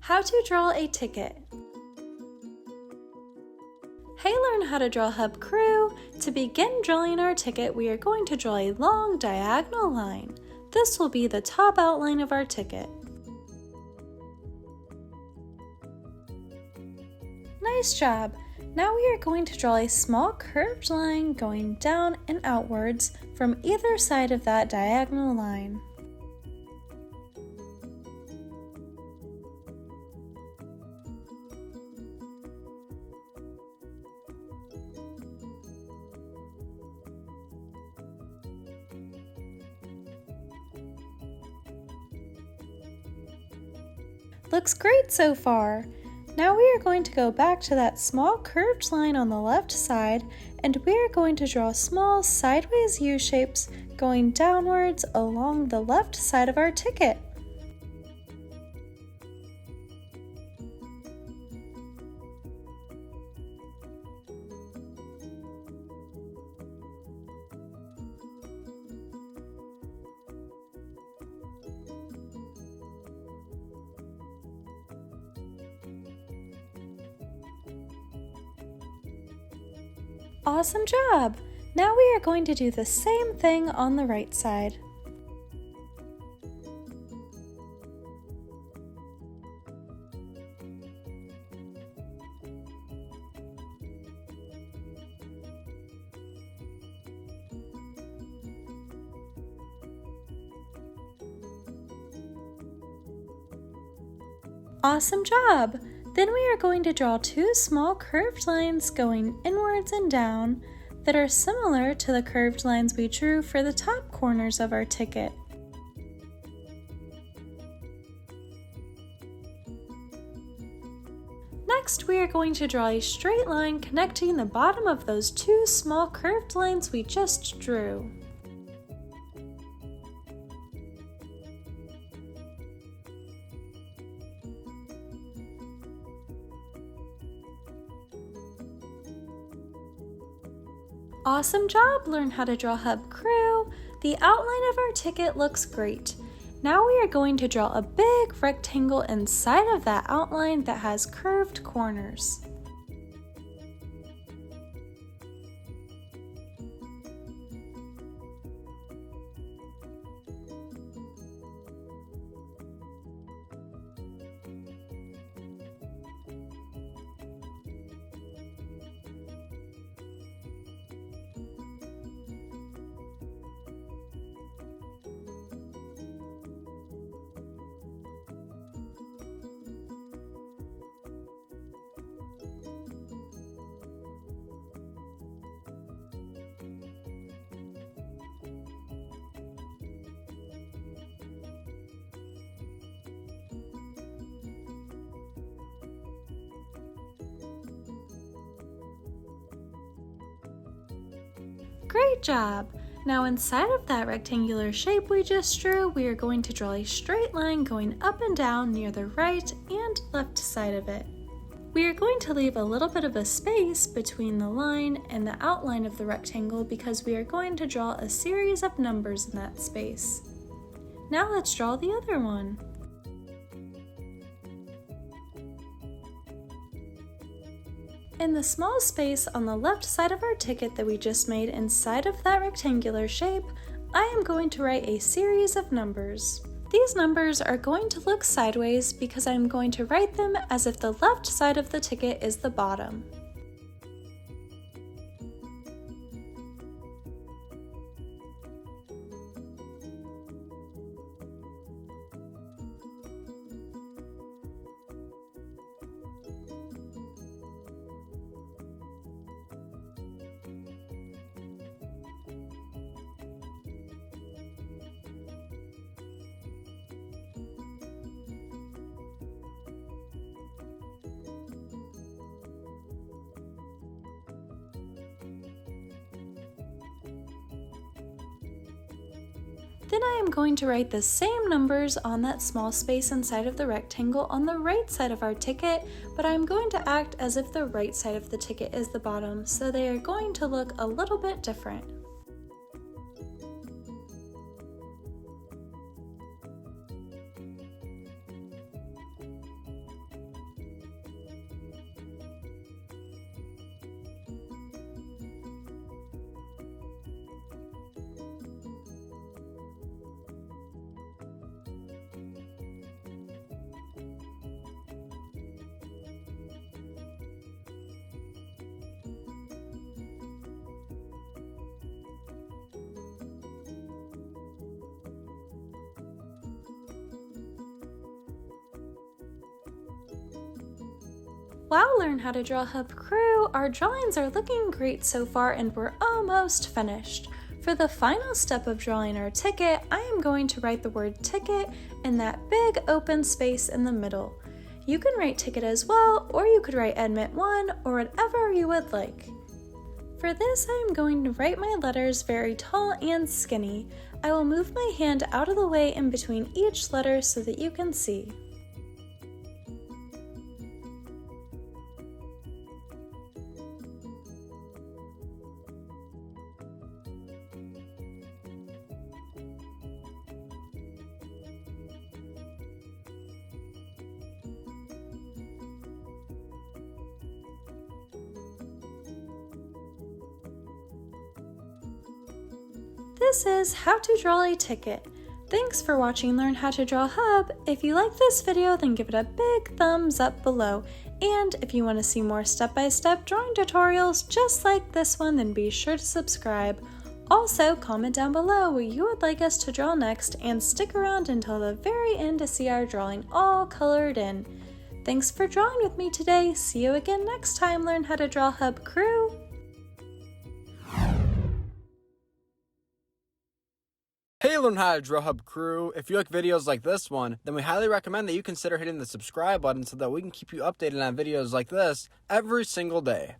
How to draw a ticket. Hey, learn how to draw hub crew. To begin drawing our ticket, we are going to draw a long diagonal line. This will be the top outline of our ticket. Nice job! Now we are going to draw a small curved line going down and outwards from either side of that diagonal line. Looks great so far! Now we are going to go back to that small curved line on the left side, and we are going to draw small sideways U-shapes going downwards along the left side of our ticket. Awesome job! Now we are going to do the same thing on the right side. Awesome job! Then we are going to draw two small curved lines going inwards and down that are similar to the curved lines we drew for the top corners of our ticket. Next, we are going to draw a straight line connecting the bottom of those two small curved lines we just drew. Awesome job! Learn how to draw hub crew. The outline of our ticket looks great. Now we are going to draw a big rectangle inside of that outline that has curved corners. Great job! Now inside of that rectangular shape we just drew, we are going to draw a straight line going up and down near the right and left side of it. We are going to leave a little bit of a space between the line and the outline of the rectangle because we are going to draw a series of numbers in that space. Now let's draw the other one. In the small space on the left side of our ticket that we just made inside of that rectangular shape, I am going to write a series of numbers. These numbers are going to look sideways because I'm going to write them as if the left side of the ticket is the bottom. Then I am going to write the same numbers on that small space inside of the rectangle on the right side of our ticket, but I'm going to act as if the right side of the ticket is the bottom, so they are going to look a little bit different. Wow, Learn How to Draw Hub crew, our drawings are looking great so far and we're almost finished. For the final step of drawing our ticket, I am going to write the word ticket in that big open space in the middle. You can write ticket as well, or you could write admit 1 or whatever you would like. For this, I am going to write my letters very tall and skinny. I will move my hand out of the way in between each letter so that you can see. This is how to draw a ticket. Thanks for watching Learn How to Draw Hub. If you like this video, then give it a big thumbs up below. And if you want to see more step-by-step drawing tutorials just like this one, then be sure to subscribe. Also, comment down below what you would like us to draw next and stick around until the very end to see our drawing all colored in. Thanks for drawing with me today. See you again next time, Learn How to Draw Hub crew. Hey Learn How to Draw Hub crew, if you like videos like this one, then we highly recommend that you consider hitting the subscribe button so that we can keep you updated on videos like this every single day.